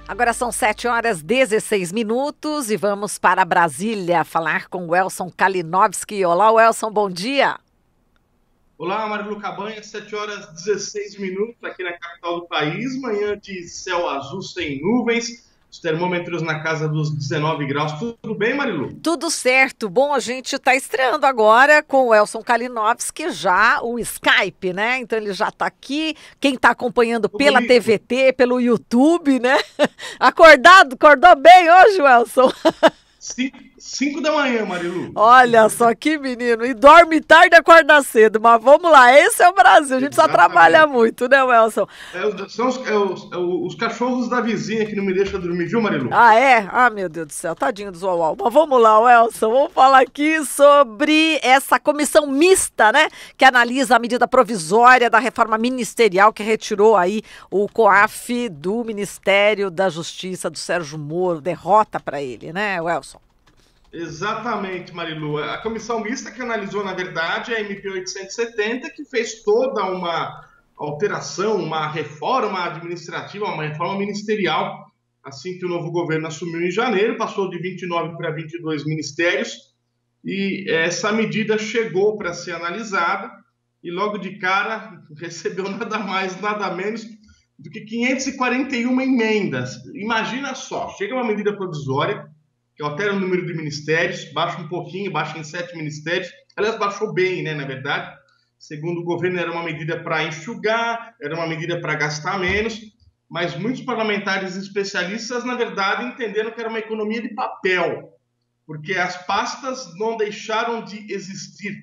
Agora são 7h16 e vamos para Brasília falar com o Elson Kalinowski. Olá, Elson, bom dia. Olá, Marilu Cabanha, 7h16 aqui na capital do país, manhã de céu azul sem nuvens, os termômetros na casa dos 19 graus. Tudo bem, Marilu? Tudo certo. Bom, a gente está estreando agora com o Elson Kalinowski, já o Skype, né? Então ele já está aqui. Quem está acompanhando pela TVT, pelo YouTube, né? Acordou bem hoje, Elson? 5 da manhã, Marilu. Olha só que menino. E dorme tarde e acorda cedo. Mas vamos lá, esse é o Brasil. A gente só trabalha muito, né, Elson? São os cachorros da vizinha que não me deixam dormir, viu, Marilu? Ah, é? Ah, meu Deus do céu. Tadinho do Zoal. Mas vamos lá, Elson. Vamos falar aqui sobre essa comissão mista, né? Que analisa a medida provisória da reforma ministerial que retirou aí o COAF do Ministério da Justiça do Sérgio Moro. Derrota para ele, né, Elson? Exatamente, Marilu. A comissão mista que analisou, na verdade, a MP 870, que fez toda uma alteração, uma reforma administrativa, uma reforma ministerial, assim que o novo governo assumiu em janeiro, passou de 29 para 22 ministérios, e essa medida chegou para ser analisada, e logo de cara recebeu nada mais, nada menos do que 541 emendas. Imagina só, chega uma medida provisória, que altera o número de ministérios, baixa um pouquinho, baixa em 7 ministérios. Aliás, baixou bem, né, na verdade. Segundo o governo, era uma medida para enxugar, era uma medida para gastar menos, mas muitos parlamentares e especialistas, na verdade, entenderam que era uma economia de papel, porque as pastas não deixaram de existir.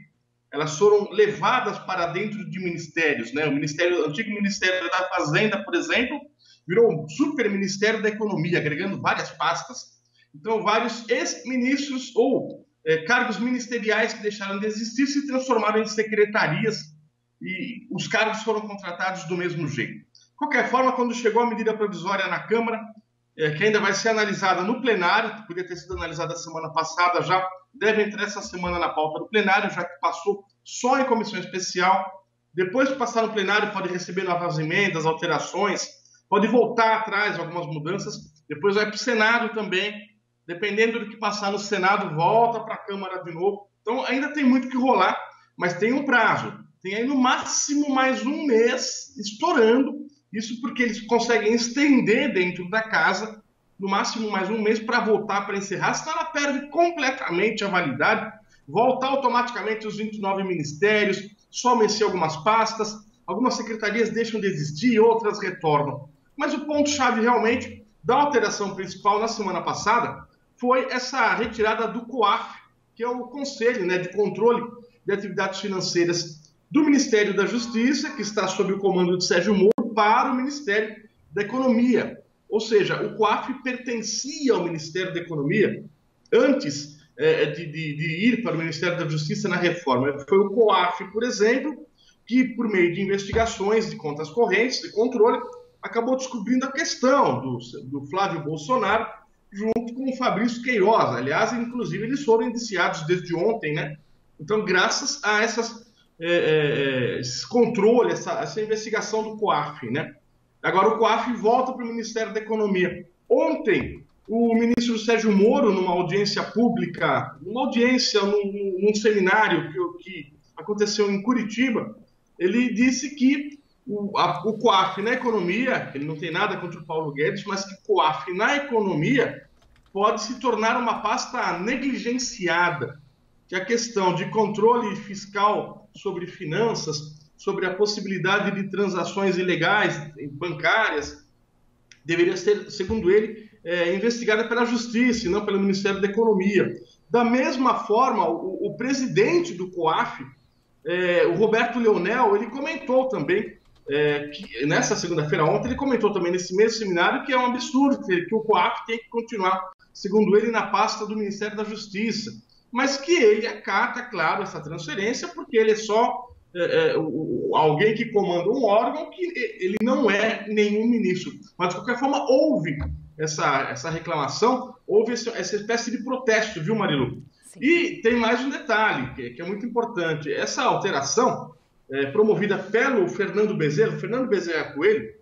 Elas foram levadas para dentro de ministérios, né? O antigo Ministério da Fazenda, por exemplo, virou um super Ministério da Economia, agregando várias pastas. Então, vários ex-ministros ou cargos ministeriais que deixaram de existir se transformaram em secretarias e os cargos foram contratados do mesmo jeito. De qualquer forma, quando chegou a medida provisória na Câmara, que ainda vai ser analisada no plenário, podia ter sido analisada semana passada, já deve entrar essa semana na pauta do plenário, já que passou só em comissão especial. Depois de passar no plenário, pode receber novas emendas, alterações, pode voltar atrás, algumas mudanças, depois vai para o Senado também. Dependendo do que passar no Senado, volta para a Câmara de novo. Então, ainda tem muito que rolar, mas tem um prazo. Tem aí no máximo mais um mês estourando. Isso porque eles conseguem estender dentro da casa, no máximo mais um mês para voltar, para encerrar. Senão ela perde completamente a validade. Volta automaticamente os 29 ministérios, somem-se algumas pastas, algumas secretarias deixam de existir, outras retornam. Mas o ponto-chave realmente da alteração principal na semana passada foi essa retirada do COAF, que é o Conselho, né, de Controle de Atividades Financeiras do Ministério da Justiça, que está sob o comando de Sérgio Moro, para o Ministério da Economia. Ou seja, o COAF pertencia ao Ministério da Economia antes de ir para o Ministério da Justiça na reforma. Foi o COAF, por exemplo, que, por meio de investigações de contas correntes, de controle, acabou descobrindo a questão do Flávio Bolsonaro, junto com o Fabrício Queiroz. Aliás, inclusive, eles foram indiciados desde ontem, né? Então, graças a esse controle, essa investigação do COAF, né? Agora, o COAF volta para o Ministério da Economia. Ontem, o ministro Sérgio Moro, numa audiência pública, num seminário que aconteceu em Curitiba, ele disse que o COAF na economia, ele não tem nada contra o Paulo Guedes, mas que o COAF na economia pode se tornar uma pasta negligenciada, que a questão de controle fiscal sobre finanças, sobre a possibilidade de transações ilegais bancárias, deveria ser, segundo ele, investigada pela Justiça e não pelo Ministério da Economia. Da mesma forma, o presidente do COAF, o Roberto Leonel, ele comentou também, que nessa segunda-feira, ontem, ele comentou também nesse mesmo seminário que é um absurdo que o COAF tem que continuar, segundo ele, na pasta do Ministério da Justiça, mas que ele acata, claro, essa transferência, porque ele é só alguém que comanda um órgão que ele não é nenhum ministro. Mas, de qualquer forma, houve essa reclamação, houve essa espécie de protesto, viu, Marilu? Sim. E tem mais um detalhe, que é muito importante. Essa alteração, promovida pelo Fernando Bezerra Coelho,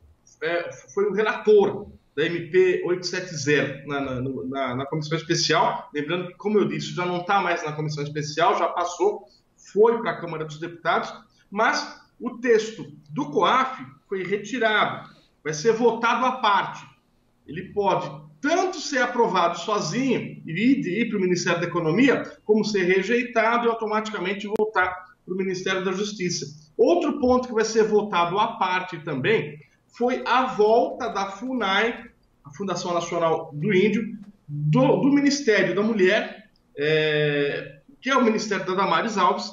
foi o relator da MP 870 na comissão especial. Lembrando que, como eu disse, já não está mais na comissão especial, já passou, foi para a Câmara dos Deputados, mas o texto do COAF foi retirado, vai ser votado à parte. Ele pode tanto ser aprovado sozinho e ir para o Ministério da Economia, como ser rejeitado e automaticamente voltar para o Ministério da Justiça. Outro ponto que vai ser votado à parte também foi a volta da FUNAI, a Fundação Nacional do Índio, do Ministério da Mulher, que é o Ministério da Damares Alves,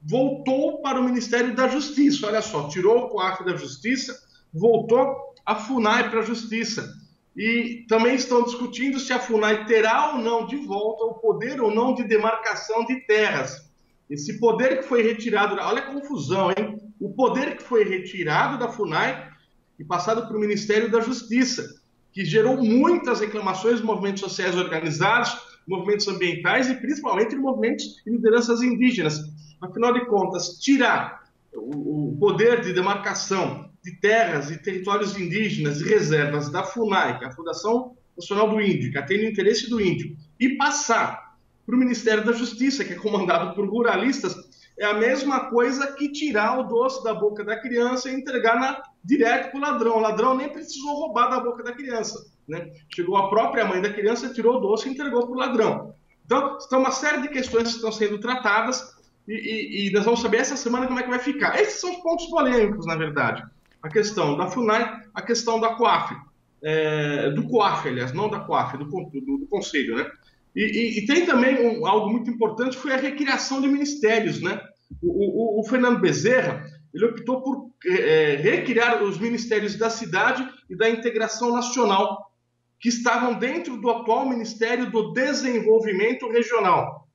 voltou para o Ministério da Justiça. Olha só, tirou o COAF da Justiça, voltou a FUNAI para a Justiça. E também estão discutindo se a FUNAI terá ou não de volta o poder ou não de demarcação de terras. Esse poder que foi retirado, olha a confusão, hein? O poder que foi retirado da FUNAI e passado para o Ministério da Justiça, que gerou muitas reclamações de movimentos sociais organizados, movimentos ambientais e principalmente de movimentos e lideranças indígenas. Afinal de contas, tirar o poder de demarcação de terras e territórios indígenas e reservas da FUNAI, que é a Fundação Nacional do Índio, que atende o interesse do índio, e passar para o Ministério da Justiça, que é comandado por ruralistas, é a mesma coisa que tirar o doce da boca da criança e entregar direto para o ladrão. O ladrão nem precisou roubar da boca da criança, né? Chegou a própria mãe da criança, tirou o doce e entregou para o ladrão. Então, estão uma série de questões que estão sendo tratadas e nós vamos saber essa semana como é que vai ficar. Esses são os pontos polêmicos, na verdade. A questão da FUNAI, a questão da COAF, do COAF, aliás, não da COAF, do Conselho, né? E tem também algo muito importante, foi a recriação de ministérios, né? O Fernando Bezerra, ele optou por recriar os ministérios da cidade e da integração nacional, que estavam dentro do atual Ministério do Desenvolvimento Regional.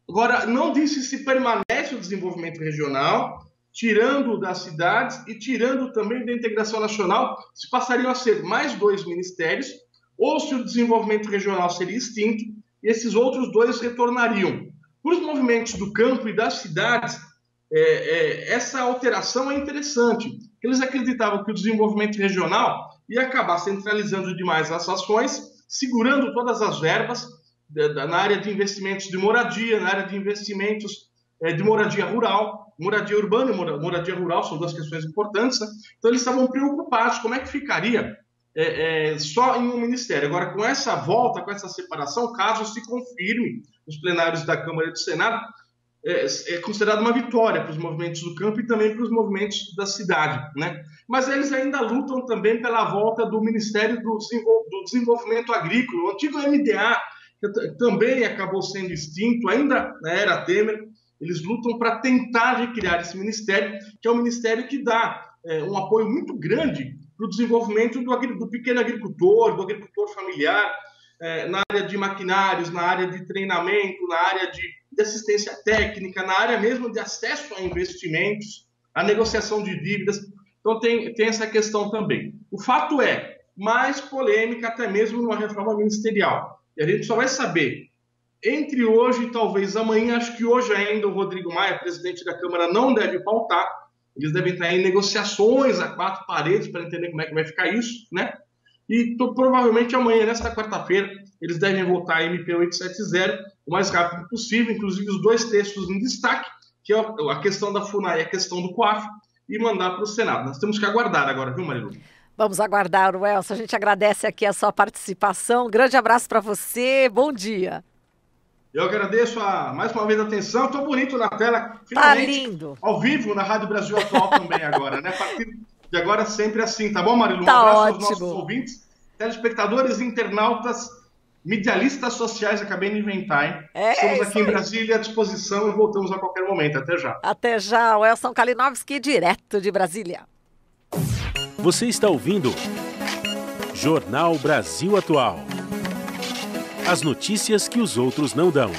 Agora, não disse se permanece o desenvolvimento regional, tirando das cidades e tirando também da integração nacional, se passariam a ser mais 2 ministérios, ou se o desenvolvimento regional seria extinto, e esses outros 2 retornariam. Para os movimentos do campo e das cidades, essa alteração é interessante. Eles acreditavam que o desenvolvimento regional ia acabar centralizando demais as ações, segurando todas as verbas na área de investimentos de moradia, na área de investimentos de moradia rural, moradia urbana e moradia rural, são 2 questões importantes, né? Então eles estavam preocupados como é que ficaria só em um ministério. Agora, com essa volta, com essa separação, caso se confirme nos plenários da Câmara e do Senado, é considerado uma vitória para os movimentos do campo e também para os movimentos da cidade, né? Mas eles ainda lutam também pela volta do Ministério do Desenvolvimento Agrícola, o antigo MDA, que também acabou sendo extinto, ainda na era Temer. Eles lutam para tentar recriar esse ministério, que é um ministério que dá um apoio muito grande para o desenvolvimento do pequeno agricultor, do agricultor familiar, na área de maquinários, na área de treinamento, na área de assistência técnica, na área mesmo de acesso a investimentos, a negociação de dívidas. Então tem essa questão também. O fato é, mais polêmica até mesmo numa reforma ministerial. E a gente só vai saber entre hoje e talvez amanhã, acho que hoje ainda o Rodrigo Maia, presidente da Câmara, não deve pautar. Eles devem estar em negociações a 4 paredes para entender como é que vai ficar isso, né? E provavelmente amanhã, nesta quarta-feira, eles devem votar a MP 870 o mais rápido possível, inclusive os 2 textos em destaque, que é a questão da FUNAI e a questão do COAF, e mandar para o Senado. Nós temos que aguardar agora, viu, Marilu? Vamos aguardar, Welson. A gente agradece aqui a sua participação. Um grande abraço para você. Bom dia. Eu agradeço mais uma vez a atenção. Estou bonito na tela. Finalmente, tá lindo. Ao vivo na Rádio Brasil Atual também agora, né? A partir de agora sempre assim, tá bom, Marilu? Tá, um abraço ótimo. aos nossos ouvintes, telespectadores, internautas, medialistas sociais, acabei de inventar, hein? Estamos aqui em Brasília à disposição e voltamos a qualquer momento. Até já. Até já, Welson Kalinowski, direto de Brasília. Você está ouvindo Jornal Brasil Atual. As notícias que os outros não dão.